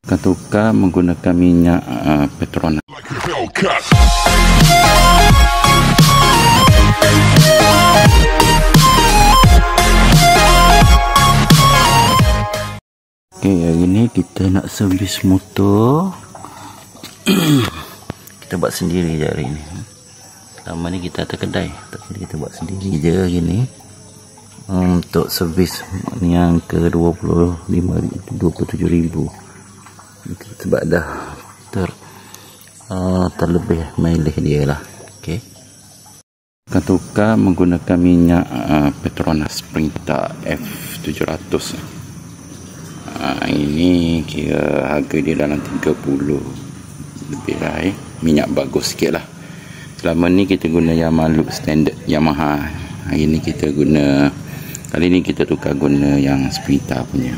Akan tukar menggunakan minyak Petronas. Okay, hari ni kita nak servis motor. Kita buat sendiri je hari ni. Selama ni kita atas kedai, tapi kita buat sendiri je hari ni. Untuk servis yang ke 27,000. Sebab dah terlebih mileage dia lah. Okay. Akan tukar menggunakan minyak Petronas Sprinter F700. Ini kira harga dia dalam 30 lebih lah. Minyak bagus sikit lah. Selama ni kita guna Yamaha Loop standard Yamaha. Hari ni kita guna, kali ni kita tukar guna yang Sprinter punya.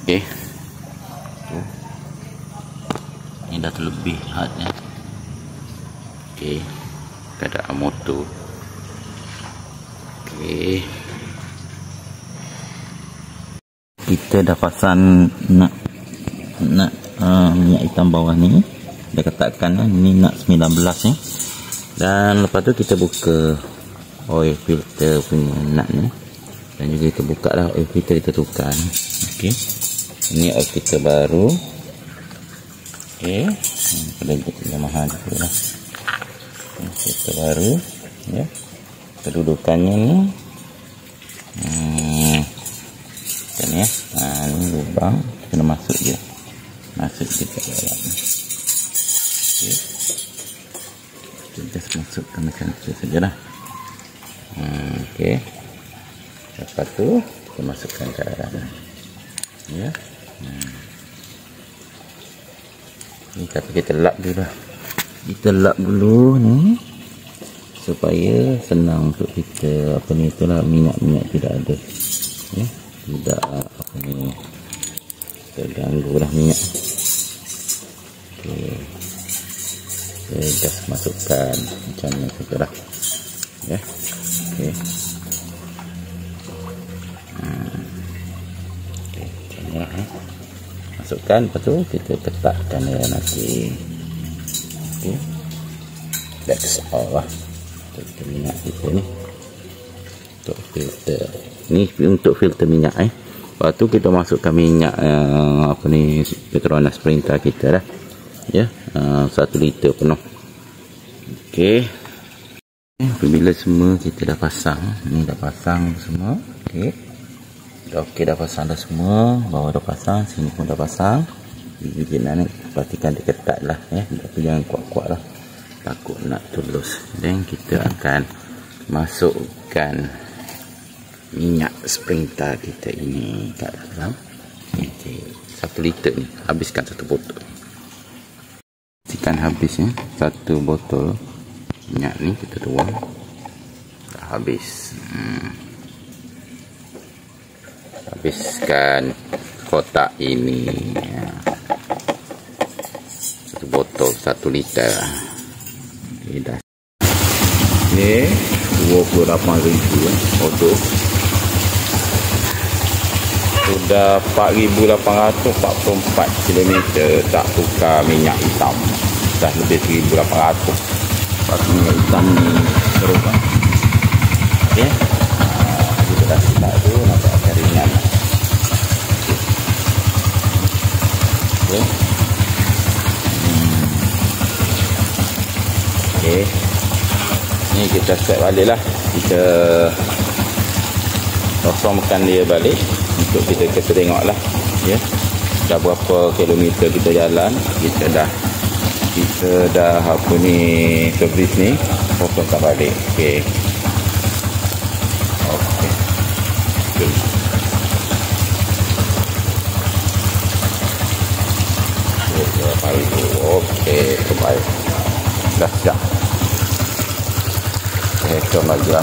Okay. Ini dah terlebih hardnya. Okay. Keadaan motor. Okay. Kita dah pasang nak minyak hitam bawah ni. Dah katakan ni nak 19 ni. Dan lepas tu kita buka oil filter punya nut ni. Dan juga kita buka lah oil filter, kita tukar. Okay. Ini oil filter baru. Okay. Pada Yamaha juga lah. Filter baru. Ya. Kedudukannya ni. Kan ya. Ni lubang. Kena masuk je. Masuk je kat dalam. Okay. Kita just masukkan macam tu sajalah. Okay. Lepas tu kita masukkan ke dalam. Ya. Ni tapi kita lap dulu lah. Kita lap dulu ni supaya senang untuk kita itulah minyak-minyak tidak ada. Ya. Tidak terganggu lah minyak. Okey. Saya just masukkan macam ni sajalah. Ya. Okey. Okey, macam ni. Masukkan, lepas tu kita letakkan dia nanti. Okay. That's all lah. Untuk minyak kita ni. Untuk filter. Ni untuk filter minyak . Lepas tu kita masukkan minyak Petronas Sprinter kita dah. Ya, 1 liter penuh. Okey. Apabila semua kita dah pasang, ni dah pasang semua. Okey. Okey, dah pasang dah semua. Bawah dah pasang, sini pun dah pasang. Gigi nak pastikan dia ketat lah ya. Tapi jangan kuat-kuat lah, takut nak tulus. Dan kita akan masukkan minyak Sprinter kita ini kat dalam. Okay. 1 liter ni, habiskan 1 botol. Pastikan habis ya, 1 botol minyak ni kita tuang. Dah habis. Habiskan kotak ini ya. 1 botol 1 liter. Okay, dah. Ni 28,000 botol. Sudah 4,844 km tak tukar minyak hitam. Dah lebih 1,800. Pasal minyak hitam ni teruk kan. Okey. Kita dah start tu, nampak akan ringan. Okey. Okey. Ni kita set balik lah. Kita kosongkan dia balik untuk kita tengok lah ya, dah berapa kilometer kita jalan. Kita dah apa ni, servis ni kosongkan balik. Okey. Okey, baik. Dah siap. Jom lagi lah.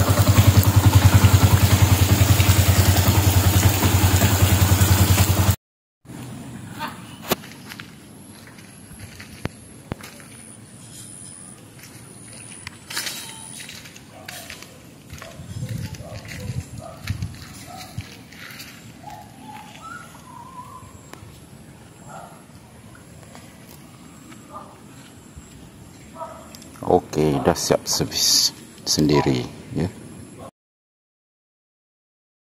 Okey, dah siap servis sendiri ya.